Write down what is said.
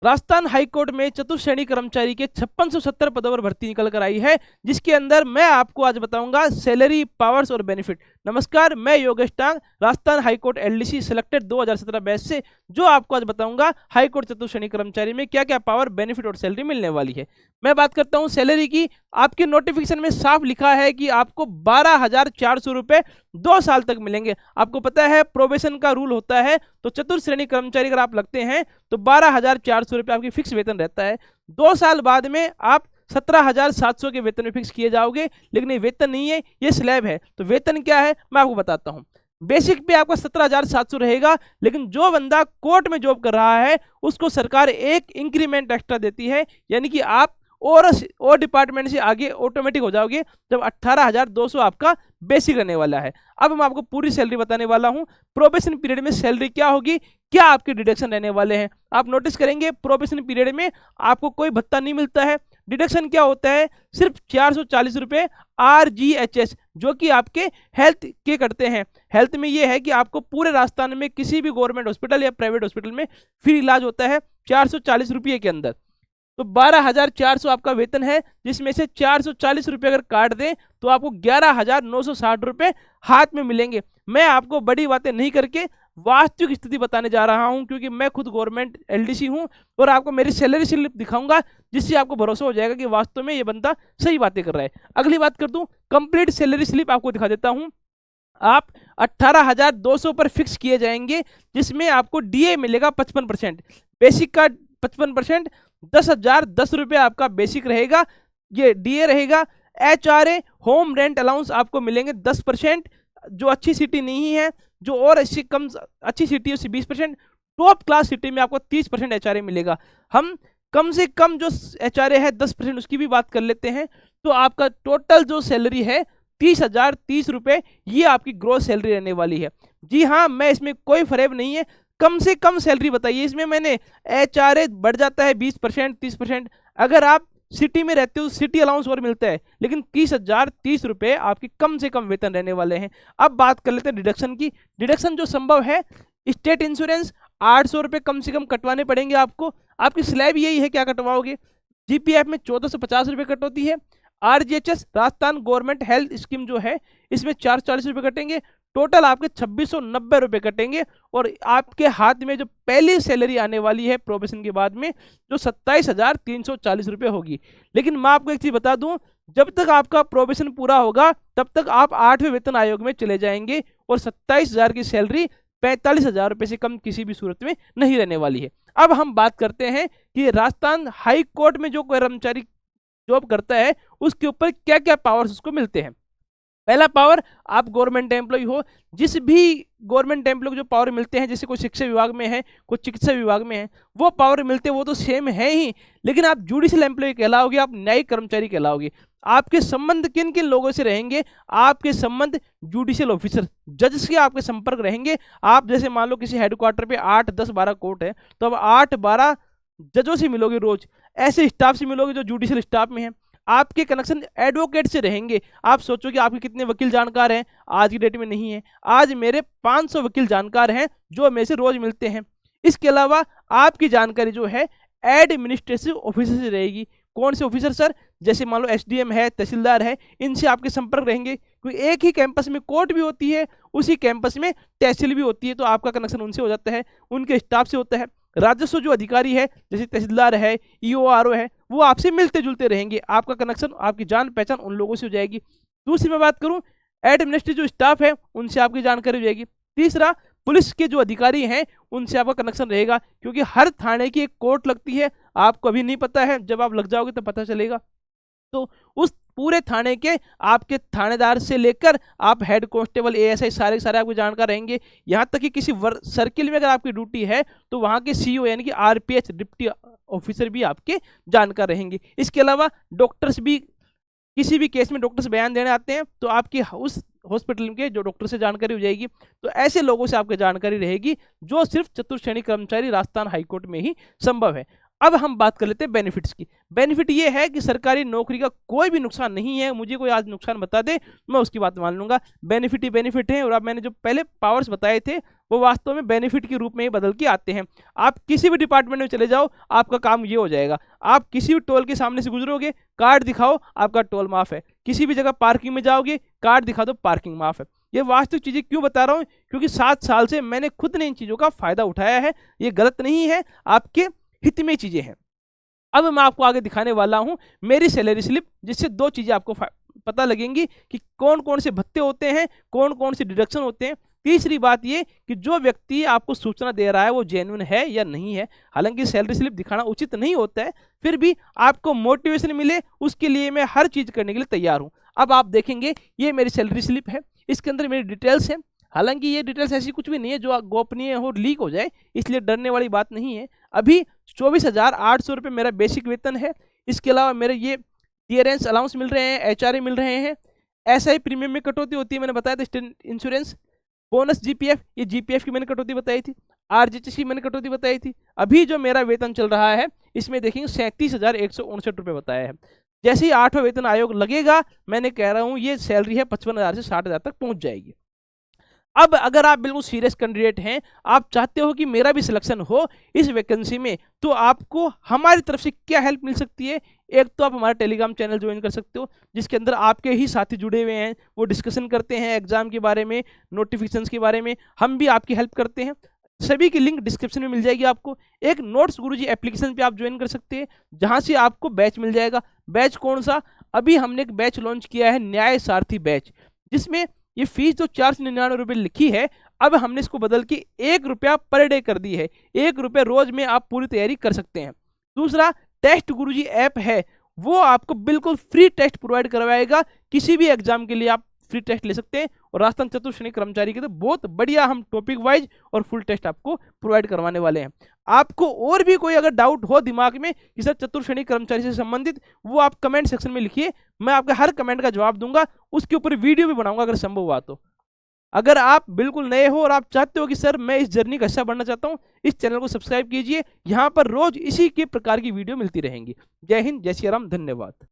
Rajasthan high court में चतुर्थ श्रेणी कर्मचारी के 5670 पदों पर भर्ती निकल कर आई है, जिसके अंदर मैं आपको आज बताऊंगा सैलरी, पावर्स और बेनिफिट। नमस्कार, मैं योगेश टांग, Rajasthan high court LDC selected 2017 batch से जो आपको आज बताऊंगा हाईकोर्ट चतुर्थ श्रेणी कर्मचारी में क्या क्या पावर, बेनिफिट और सैलरी मिलने वाली है। मैं बात करता हूं सैलरी की। आपके नोटिफिकेशन में साफ लिखा है कि आपको 12,400 रुपए 2 साल तक मिलेंगे। आपको पता है प्रोबेशन का रूल होता है, तो चतुर्थ श्रेणी कर्मचारी अगर आप लगते हैं तो 12,400 रुपये आपकी फिक्स वेतन रहता है। 2 साल बाद में आप 17,700 के वेतन में फिक्स किए जाओगे, लेकिन ये वेतन नहीं है, ये स्लैब है। तो वेतन क्या है मैं आपको बताता हूँ। बेसिक पे आपका 17,700 रहेगा, लेकिन जो बंदा कोर्ट में जॉब कर रहा है उसको सरकार एक इंक्रीमेंट एक्स्ट्रा देती है, यानी कि आप और डिपार्टमेंट से आगे ऑटोमेटिक हो जाओगे जब 18,200 आपका बेसिक रहने वाला है। अब मैं आपको पूरी सैलरी बताने वाला हूं। प्रोबेशन पीरियड में सैलरी क्या होगी, क्या आपके डिडक्शन रहने वाले हैं। आप नोटिस करेंगे प्रोबेशन पीरियड में आपको कोई भत्ता नहीं मिलता है। डिडक्शन क्या होता है, सिर्फ 440 रुपये RGHS जो कि आपके हेल्थ के कटते हैं। हेल्थ में ये है कि आपको पूरे राजस्थान में किसी भी गवर्नमेंट हॉस्पिटल या प्राइवेट हॉस्पिटल में फ्री इलाज होता है 440 रुपये के अंदर। तो 12,400 आपका वेतन है, जिसमें से 440 रुपये अगर काट दें तो आपको 11,960 रुपये हाथ में मिलेंगे। मैं आपको बड़ी बातें नहीं करके वास्तविक स्थिति बताने जा रहा हूं, क्योंकि मैं खुद गवर्नमेंट एलडीसी हूं और आपको मेरी सैलरी स्लिप दिखाऊंगा, जिससे आपको भरोसा हो जाएगा कि वास्तव में ये बंदा सही बातें कर रहा है। अगली बात कर दूं, कंप्लीट सैलरी स्लिप आपको दिखा देता हूं। आप 18,200 पर फिक्स किए जाएंगे, जिसमें आपको डीए मिलेगा 55%, बेसिक का 55%, 10,010 रुपये आपका बेसिक रहेगा, ये डीए रहेगा। HRA होम रेंट अलाउंस आपको मिलेंगे 10%, जो अच्छी सिटी नहीं है, जो और अच्छी कम अच्छी सिटी है उससे 20%, टॉप क्लास सिटी में आपको 30% HRA मिलेगा। हम कम से कम जो HRA है 10% उसकी भी बात कर लेते हैं, तो आपका टोटल जो सैलरी है 30,030 रुपये, ये आपकी ग्रोस सैलरी रहने वाली है। जी हाँ, मैं इसमें कोई फरेब नहीं है, कम से कम सैलरी बताइए। इसमें मैंने HRA बढ़ जाता है 20%, 30%। अगर आप सिटी में रहते हो सिटी अलाउंस और मिलता है, लेकिन 30,030 रुपये आपकी कम से कम वेतन रहने वाले हैं। अब बात कर लेते हैं डिडक्शन की। डिडक्शन जो संभव है, स्टेट इंश्योरेंस 800 रुपये कम से कम कटवाने पड़ेंगे आपको। आपकी स्लैब यही है, क्या कटवाओगे। GPF में 1450 रुपये कट होती है। RGHS Rajasthan government health scheme जो है, इसमें 440 रुपये कटेंगे। टोटल आपके 2690 रुपये कटेंगे, और आपके हाथ में जो पहली सैलरी आने वाली है प्रोबेशन के बाद में, जो 27,340 रुपये होगी। लेकिन मैं आपको एक चीज बता दूं, जब तक आपका प्रोबेशन पूरा होगा तब तक आप 8वें वेतन आयोग में चले जाएंगे, और 27,000 की सैलरी 45,000 रुपये से कम किसी भी सूरत में नहीं रहने वाली है। अब हम बात करते हैं कि राजस्थान हाई कोर्ट में जो कर्मचारी जॉब करता है उसके ऊपर क्या क्या पावर्स उसको मिलते हैं। पहला पावर, आप गवर्नमेंट एम्प्लॉय हो, जिस भी गवर्नमेंट एम्प्लॉय को जो पावर मिलते हैं, जैसे कोई शिक्षा विभाग में है, कोई चिकित्सा विभाग में है, वो पावर मिलते हैं, वो तो सेम है ही, लेकिन आप जुडिशियल एम्प्लॉय कहलाओगे, आप न्यायिक कर्मचारी कहलाओगे। आपके संबंध किन किन लोगों से रहेंगे, आपके संबंध जुडिशियल ऑफिसर, जज से आपके संपर्क रहेंगे। आप जैसे मान लो किसी हेडक्वार्टर पे 8, 10, 12 कोर्ट है, तो अब 8, 12 जजों से मिलोगे रोज, ऐसे स्टाफ से मिलोगे जो जुडिशियल स्टाफ में है। आपके कनेक्शन एडवोकेट से रहेंगे। आप सोचो कि आपके कितने वकील जानकार हैं, आज की डेट में नहीं है। आज मेरे 500 वकील जानकार हैं जो मेरे से रोज मिलते हैं। इसके अलावा आपकी जानकारी जो है एडमिनिस्ट्रेटिव ऑफिसर से रहेगी। कौन से ऑफिसर सर, जैसे मान लो SDM है, तहसीलदार है, इनसे आपके संपर्क रहेंगे, क्योंकि एक ही कैंपस में कोर्ट भी होती है, उसी कैंपस में तहसील भी होती है, तो आपका कनेक्शन उनसे हो जाता है, उनके स्टाफ से होता है। राजस्व जो अधिकारी है, जैसे तहसीलदार है, EO RO है, वो आपसे मिलते जुलते रहेंगे, आपका कनेक्शन, आपकी जान पहचान उन लोगों से हो जाएगी। दूसरी मैं बात करूं, एडमिनिस्ट्रेटिव जो स्टाफ है उनसे आपकी जानकारी हो जाएगी। तीसरा, पुलिस के जो अधिकारी हैं उनसे आपका कनेक्शन रहेगा, क्योंकि हर थाने की एक कोर्ट लगती है, आपको अभी नहीं पता है, जब आप लग जाओगे तो पता चलेगा। तो उस पूरे थाने के आपके थानेदार से लेकर आप हेड कांस्टेबल, ASI सारे के सारे आपको जानकार रहेंगे। यहाँ तक कि किसी सर्किल में अगर आपकी ड्यूटी है तो वहाँ के CO यानी कि RPH डिप्टी ऑफिसर भी आपके जानकार रहेंगे। इसके अलावा डॉक्टर्स भी, किसी भी केस में डॉक्टर्स बयान देने आते हैं, तो आपकी उस हॉस्पिटल के जो डॉक्टर से जानकारी हो जाएगी। तो ऐसे लोगों से आपकी जानकारी रहेगी, जो सिर्फ चतुर्थ श्रेणी कर्मचारी राजस्थान हाईकोर्ट में ही संभव है। अब हम बात कर लेते हैं बेनिफिट्स की। बेनिफिट ये है कि सरकारी नौकरी का कोई भी नुकसान नहीं है। मुझे कोई आज नुकसान बता दे, मैं उसकी बात मान लूंगा। बेनिफिट ही बेनिफिट है। और अब मैंने जो पहले पावर्स बताए थे वो वास्तव में बेनिफिट के रूप में ही बदल के आते हैं। आप किसी भी डिपार्टमेंट में चले जाओ, आपका काम ये हो जाएगा। आप किसी भी टोल के सामने से गुजरोगे, कार्ड दिखाओ, आपका टोल माफ है। किसी भी जगह पार्किंग में जाओगे, कार्ड दिखा दो, पार्किंग माफ है। ये वास्तविक चीजें क्यों बता रहा हूँ, क्योंकि 7 साल से मैंने खुद ने इन चीजों का फायदा उठाया है। ये गलत नहीं है, आपके हित में चीजें हैं। अब मैं आपको आगे दिखाने वाला हूं मेरी सैलरी स्लिप, जिससे 2 चीजें आपको पता लगेंगी कि कौन कौन से भत्ते होते हैं, कौन कौन से डिडक्शन होते हैं। तीसरी बात ये कि जो व्यक्ति आपको सूचना दे रहा है वो जेन्युइन है या नहीं है। हालांकि सैलरी स्लिप दिखाना उचित नहीं होता है, फिर भी आपको मोटिवेशन मिले उसके लिए मैं हर चीज करने के लिए तैयार हूं। अब आप देखेंगे ये मेरी सैलरी स्लिप है, इसके अंदर मेरी डिटेल्स है। हालांकि ये डिटेल्स ऐसी कुछ भी नहीं है जो गोपनीय हो, लीक हो जाए, इसलिए डरने वाली बात नहीं है। अभी 24,800 रुपये मेरा बेसिक वेतन है। इसके अलावा मेरे ये क्लियरेंस अलाउंस मिल रहे हैं, एचआरए मिल रहे हैं, एसआई प्रीमियम में कटौती होती है, मैंने बताया था, स्टेट इंश्योरेंस, बोनस जीपीएफ, ये जीपीएफ की मैंने कटौती बताई थी, आरजीएचएस की मैंने कटौती बताई थी। अभी जो मेरा वेतन चल रहा है इसमें देखेंगे 37,159 रुपये बताया है। जैसे ही 8वां वेतन आयोग लगेगा, मैंने कह रहा हूँ ये सैलरी है 55,000 से 60,000 तक पहुंच जाएगी। अब अगर आप बिल्कुल सीरियस कैंडिडेट हैं, आप चाहते हो कि मेरा भी सिलेक्शन हो इस वैकेंसी में, तो आपको हमारी तरफ से क्या हेल्प मिल सकती है। एक तो आप हमारा टेलीग्राम चैनल ज्वाइन कर सकते हो, जिसके अंदर आपके ही साथी जुड़े हुए हैं, वो डिस्कशन करते हैं एग्जाम के बारे में, नोटिफिकेशंस के बारे में, हम भी आपकी हेल्प करते हैं। सभी की लिंक डिस्क्रिप्शन में मिल जाएगी आपको। एक नोट्स गुरुजी एप्लीकेशन पे आप ज्वाइन कर सकते हैं, जहां से आपको बैच मिल जाएगा। बैच कौन सा, अभी हमने एक बैच लॉन्च किया है, न्याय सारथी बैच, जिसमें ये फीस जो 499 रुपये लिखी है, अब हमने इसको बदल के 1 रुपया पर डे कर दी है। 1 रुपये रोज में आप पूरी तैयारी कर सकते हैं। दूसरा, टेस्ट गुरुजी ऐप है, वो आपको बिल्कुल फ्री टेस्ट प्रोवाइड करवाएगा। किसी भी एग्जाम के लिए आप फ्री टेस्ट ले सकते हैं, और राजस्थान चतुर्थ श्रेणी कर्मचारी के तो बहुत बढ़िया हम टॉपिक वाइज और फुल टेस्ट आपको प्रोवाइड करवाने वाले हैं। आपको और भी कोई अगर डाउट हो दिमाग में कि सर चतुर्थ श्रेणी कर्मचारी से संबंधित, वो आप कमेंट सेक्शन में लिखिए, मैं आपके हर कमेंट का जवाब दूंगा, उसके ऊपर वीडियो भी बनाऊंगा अगर संभव हुआ तो। अगर आप बिल्कुल नए हो और आप चाहते हो कि सर मैं इस जर्नी का हिस्सा बनना चाहता हूं, इस चैनल को सब्सक्राइब कीजिए, यहां पर रोज इसी के प्रकार की वीडियो मिलती रहेंगी। जय हिंद, जय श्री राम, धन्यवाद।